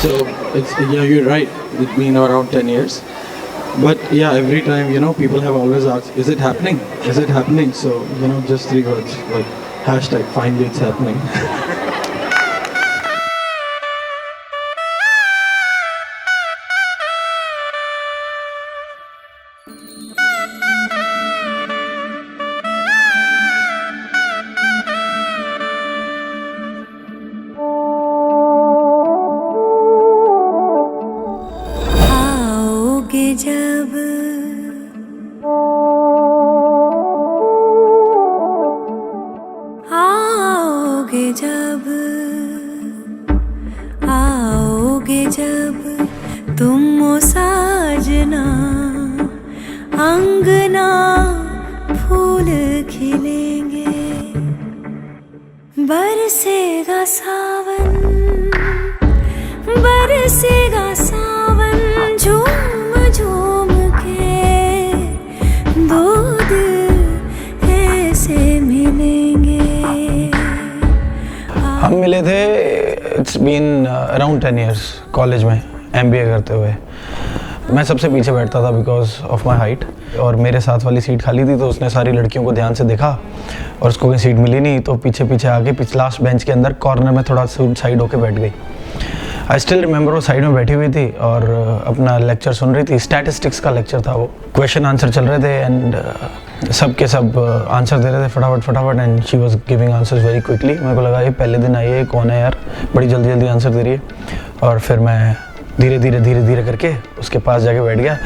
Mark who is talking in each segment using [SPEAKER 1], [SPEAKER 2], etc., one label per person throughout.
[SPEAKER 1] So it's, yeah, you're right. It's been around 10 years. But yeah, every time, people have always asked, is it happening? Is it happening? So, just 3 words, like hashtag finally it's happening.
[SPEAKER 2] आओगे जब आओगे जब आओगे जब तुम ओ साजना अंगना फूल खिलेंगे बरसेगा सावन बरसेगा सावन झूम झूम के दो दिल ऐसे मिलेंगे।
[SPEAKER 3] हम मिले थे, it's been around 10 years college में MBA करते हुए। मैं सबसे पीछे बैठता था बिकॉज ऑफ माई हाइट, और मेरे साथ वाली सीट खाली थी तो उसने सारी लड़कियों को ध्यान से देखा और उसको कोई सीट मिली नहीं, तो पीछे पीछे आके लास्ट बेंच के अंदर कॉर्नर में थोड़ा साइड होके बैठ गई। आई स्टिल रिमेंबर वो साइड में बैठी हुई थी और अपना लेक्चर सुन रही थी। स्टैटिस्टिक्स का लेक्चर था वो, क्वेश्चन आंसर चल रहे थे एंड सब के सब आंसर दे रहे थे फटाफट and she was giving answers very quickly. मेरे को लगा ये पहले दिन आई है, कौन है यार, बड़ी जल्दी जल्दी आंसर दे रही है। और फिर मैं धीरे धीरे करके उसके पास जाके बैठ गया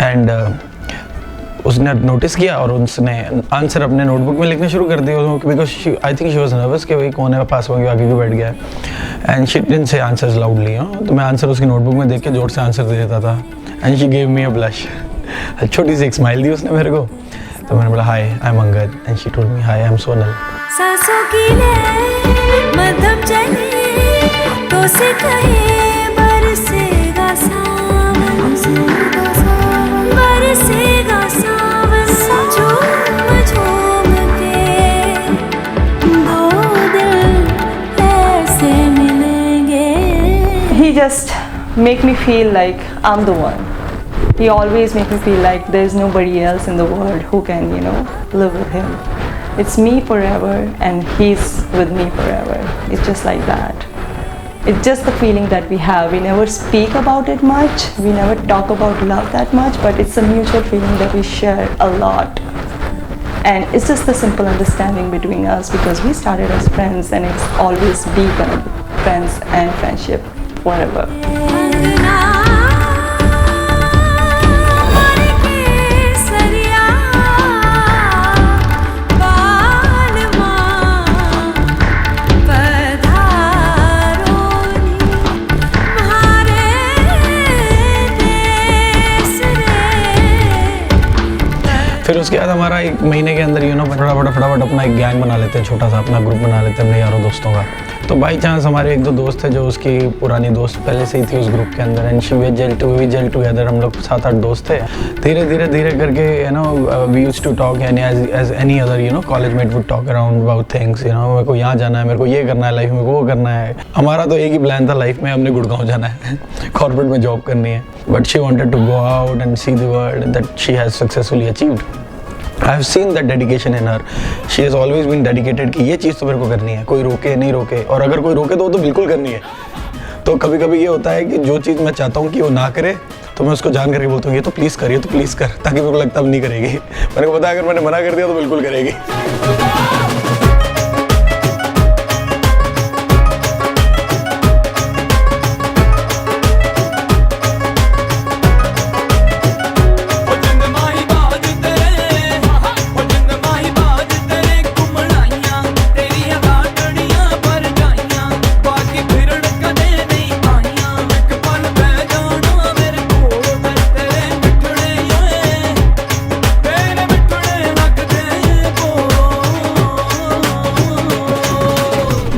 [SPEAKER 3] एंड उसने नोटिस किया और उसने आंसर अपने नोटबुक में लिखना शुरू कर दिया because I think she was nervous कि भाई कौन है पास में आगे क्यों बैठ गया है। And she didn't say answers loudly, तो मैं आंसर उसकी नोटबुक में देख के जोर से आंसर दे देता था and she gave me a blush. छोटी सी एक स्माइल दी उसने मेरे को, तो मैंने बोला hi I am Angad and she told me hi I am Sonal.
[SPEAKER 2] सांसों की मध्यम चले तो से कहे बरसेगा सावन बरसेगा सावन झूम झूम के दो दिल ऐसे मिलेंगे।
[SPEAKER 4] He just make me feel like I'm the one. He always make me feel like there's nobody else in the world who can, live with him. It's me forever and he's with me forever. It's just like that. It's just the feeling that we have. We never speak about it much. We never talk about love that much, but it's a mutual feeling that we share a lot. And it's just the simple understanding between us because we started as friends and it's always be kind of friends and friendship forever.
[SPEAKER 3] फिर उसके बाद हमारा 1 महीने के अंदर फटाफट अपना एक गैंग बना लेते हैं, छोटा सा अपना ग्रुप बना लेते हैं अपने यारों दोस्तों का। तो बाई चांस हमारे 1-2 दोस्त थे जो उसकी पुरानी दोस्त पहले से ही थी उस ग्रुप के अंदर एंड वी जेल टुगेदर। हम लोग 7-8 दोस्त थे। धीरे करके we used to talk as any other college mate would talk around about things. मेरे को यहाँ जाना है, मेरे को ये करना है लाइफ में, वो करना है। हमारा तो एक ही प्लान था लाइफ में, हमने गुड़गांव जाना है कॉर्पोरेट में जॉब करनी है। But she wanted to go out and see the world that she has successfully achieved. I have seen that dedication in her. She has always been dedicated कि ये चीज़ तो मेरे को करनी है, कोई रोके नहीं रोके, और अगर कोई रोके तो वो तो बिल्कुल करनी है। तो कभी कभी ये होता है कि जो चीज़ मैं चाहता हूँ कि वो ना करे तो मैं उसको जान करके बोलता हूँ ये तो प्लीज़ कर, ताकि मेरे को लगता अब नहीं करेगी। मेरे को पता है अगर मैंने मना कर दिया तो बिल्कुल करेगी।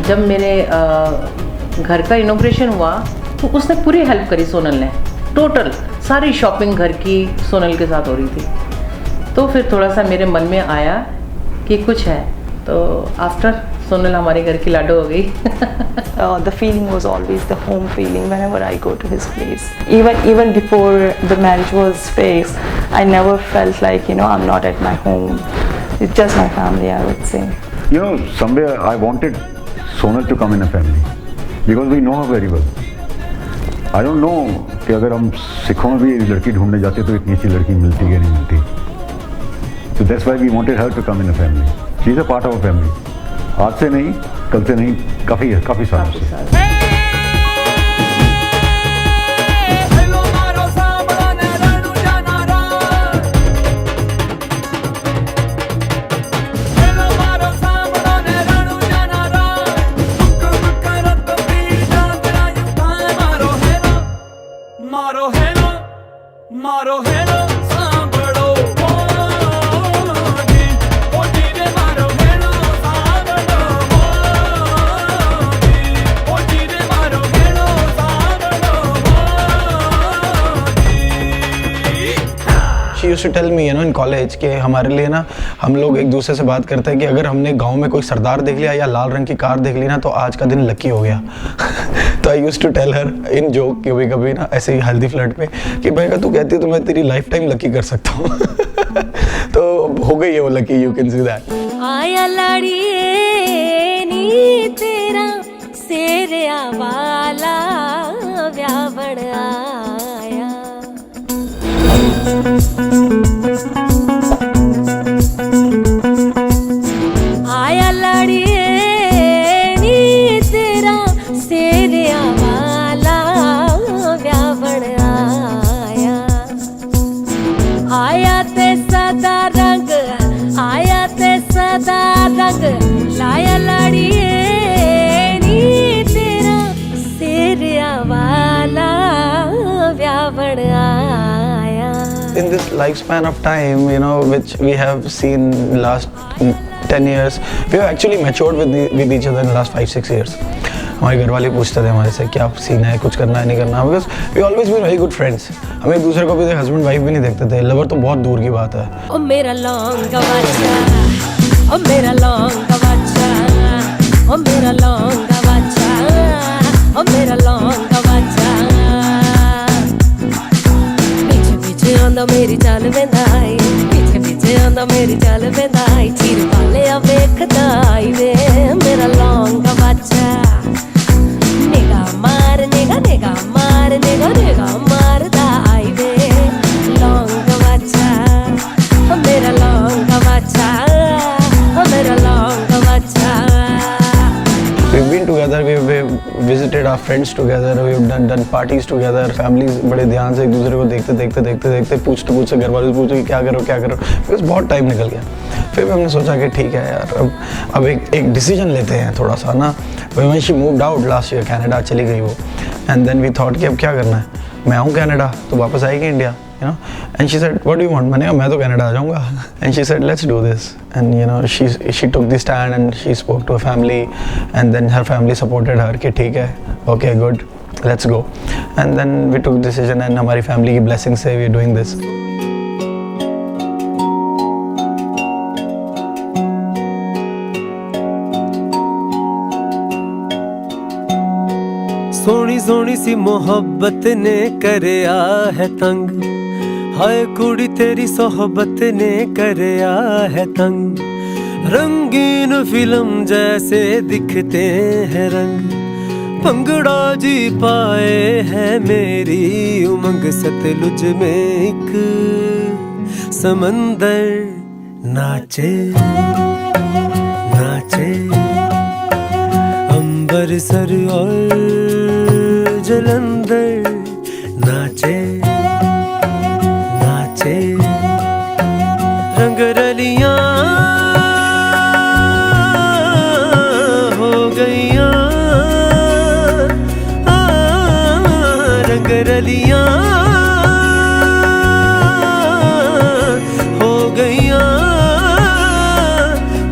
[SPEAKER 5] जब मेरे घर का इनॉग्रेशन हुआ तो उसने पूरी हेल्प करी सोनल ने, टोटल सारी शॉपिंग घर की सोनल के साथ हो रही थी। तो फिर थोड़ा सा मेरे मन में आया कि कुछ है, तो आफ्टर सोनल हमारे घर की लाडो हो गई.
[SPEAKER 4] The feeling was always the home feeling whenever I go to his place. Even before the marriage was fixed, I never felt like, you know, I'm not at my home. It's just my family, I would say.
[SPEAKER 6] You know, somewhere I wanted Sonal to come in a family because we know her very well. I don't know कि अगर हम सिखों में भी लड़की ढूंढने जाते तो इतनी अच्छी लड़की मिलती या नहीं मिलती. So that's why we wanted her to come in a family. She is a part of our family. आज से नहीं, कल से नहीं, काफ़ी सालों से.
[SPEAKER 7] मारो है ना सांभळो
[SPEAKER 3] She used to tell me, you know, in college कि हमारे लिए ना हम लोग एक दूसरे से बात करते हैं कि अगर हमने गांव में कोई सरदार देख लिया या लाल रंग की कार देख ली ना तो आज का दिन लकी हो गया. तो I used to tell her in joke कभी कभी ना ऐसे ही हल्दी फ्लर्ट पे कि भाई अगर तू कहती है तो मैं तेरी लाइफ टाइम लकी कर सकता हूँ. तो हो गई है वो lucky, you can see that.
[SPEAKER 2] आया लाड़िए नी तेरा सेरिया वाला व्यावण आया. आया लाड़िए नी तेरा सेरिया वाला व्यावण आया. आया ते सदा रंग, आया ते सदा रंग, लाया लाड़िए नी तेरा सेरिया वाला व्यावण आया.
[SPEAKER 3] In this lifespan of time, you know, which we have seen last 10 years, we have actually matured with each other in the last 5-6 years. हमारे घर वाले पूछते थे हमारे से क्या सीन है, कुछ करना है नहीं करना, because we always been very good friends. हम एक दूसरे को भी हस्बैंड वाइफ भी नहीं देखते थे, लवर तो बहुत दूर की बात है.
[SPEAKER 2] ओ मेरा लौंग गवाचा, ओ मेरा लौंग गवाचा, ओ मेरा लौंग गवाचा, ओ मेरा लौंग गवाचा. पीछे पीछे आंदा मेरी चाल वेंदाई, पीछे पीछे आंदा मेरी चाल वेंदाई. चीर वाले आ वेखदा आई वे मेरा लौंग गवाचा. निगाह मार निगाह निगाह मार निगाह निगाह मारदा आई वे लौंग गवाचा. ओ मेरा लौंग गवाचा, ओ मेरा लौंग गवाचा.
[SPEAKER 3] We've been together, we've visited our friends together, we've done parties together. Families बड़े ध्यान से एक दूसरे को देखते पूछते घर वालों से पूछते कि क्या करो because बहुत टाइम निकल गया. फिर हमने सोचा कि ठीक है यार अब एक डिसीजन लेते हैं थोड़ा सा ना. When she moved out last year, Canada चली गई वो, and then we thought कि अब क्या करना है, मैं आऊँ कनाडा तो वापस आएगी India, you know. And she said, what do you want? मैंने कहा मैं तो कनाडा आ जाऊँगा. And she said, let's do this. And you know, she took the stand and she spoke to her family, and then her family supported her कि ठीक है, okay good, let's go. And then we took decision and हमारी family की blessing से we are doing this.
[SPEAKER 7] Soni सोनी सी मोहब्बत ने करया है तंग, हाय कुड़ी तेरी सोहबत ने करया है तंग. रंगीन फिल्म जैसे दिखते हैं रंग, भंगड़ा जी पाए है मेरी उमंग. सतलुज में एक समंदर नाचे नाचे, अंबरसर और जलंधर नाचे नाचे. रंग रलियां हो गईयां, रंग रलियां हो गईयां.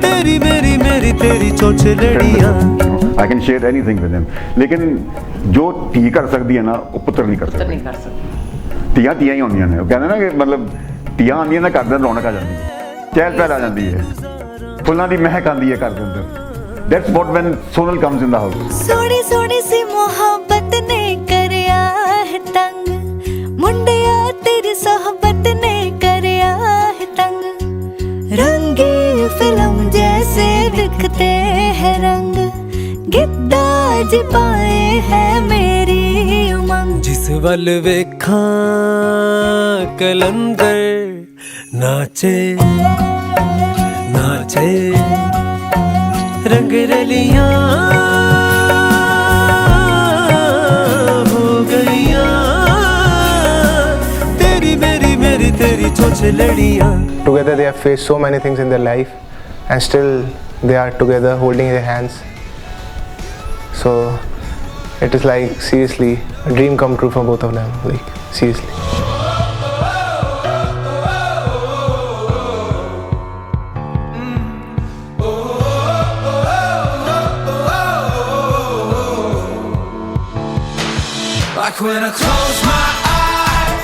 [SPEAKER 7] तेरी मेरी मेरी तेरी चोच लड़ियां.
[SPEAKER 6] I can share anything with him. लेकिन जो धी कर सकती है ना वो पुत्र नहीं कर
[SPEAKER 5] पुत्र नहीं
[SPEAKER 6] सकती.
[SPEAKER 5] कर सकते.
[SPEAKER 6] ਧੀਆਂ ਹੀ ਹੁੰਦੀਆਂ ਨੇ. ਉਹ ਕਹਿੰਦੇ ਨਾ ਕਿ ਮਤਲਬ ਧੀਆਂ ਆਉਂਦੀਆਂ ਨਾ ਘਰ ਦੇ ਰੌਣਕ ਆ ਜਾਂਦੀ ਹੈ, ਚਹਿਲ ਪਹਿਲ ਆ ਜਾਂਦੀ ਹੈ. फुल्लां दी महक आंदी है घर दे अंदर। That's what when Sonal comes in the house.
[SPEAKER 8] सोनी सोनी सी मोहब्बत ने करया है तंग, मुंडिया तेरी सोहबत ने करया है तंग, रंगीन फिल्म जैसे दिखते हैं रंग, गिद्दा ज पाए है मेरी उमंग।
[SPEAKER 7] जिस वल वेखां कलंदर नाचे नाचे रंग रलियां हो गईयां, तेरी मेरी मेरी तेरी चोच लड़ियां।
[SPEAKER 9] Together they have faced so many things in their life and still they are together holding their hands. So it is like seriously a dream come true for both of them, like seriously.
[SPEAKER 10] Like when I close my eyes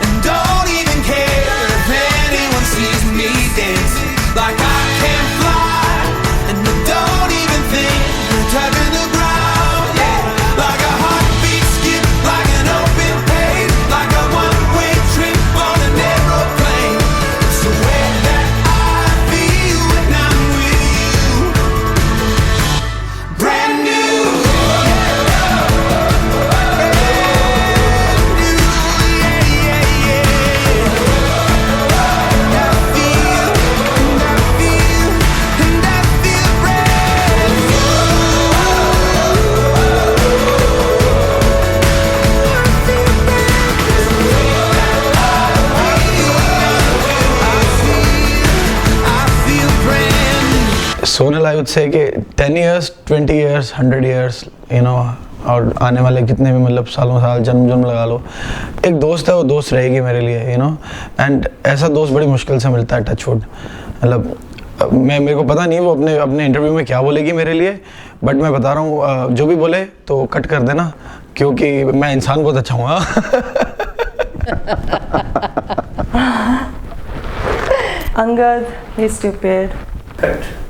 [SPEAKER 10] and don't even care if anyone sees me dancing. Like I can fly and I don't even think of touching the ground. Yeah, like a heartbeat skip, like an open page, like a one-way trip on an aeroplane. It's the way that I feel when I'm with you. Brand new.
[SPEAKER 3] Sonal, I would say कि 10 years, 20 years, 100 years, you know, और आने वाले जितने भी मतलब सालों साल जन्म लगा लो, एक दोस्त है वो दोस्त रहेगी मेरे लिए, you know, and ऐसा दोस्त बड़ी मुश्किल से मिलता है, टचवुड। मतलब मेरे को पता नहीं वो अपने इंटरव्यू में क्या बोलेगी मेरे लिए, बट मैं बता रहा हूँ जो भी बोले तो कट कर देना, क्योंकि मैं इंसान बहुत अच्छा हूँ।
[SPEAKER 4] Angad, he's stupid.
[SPEAKER 3] Correct.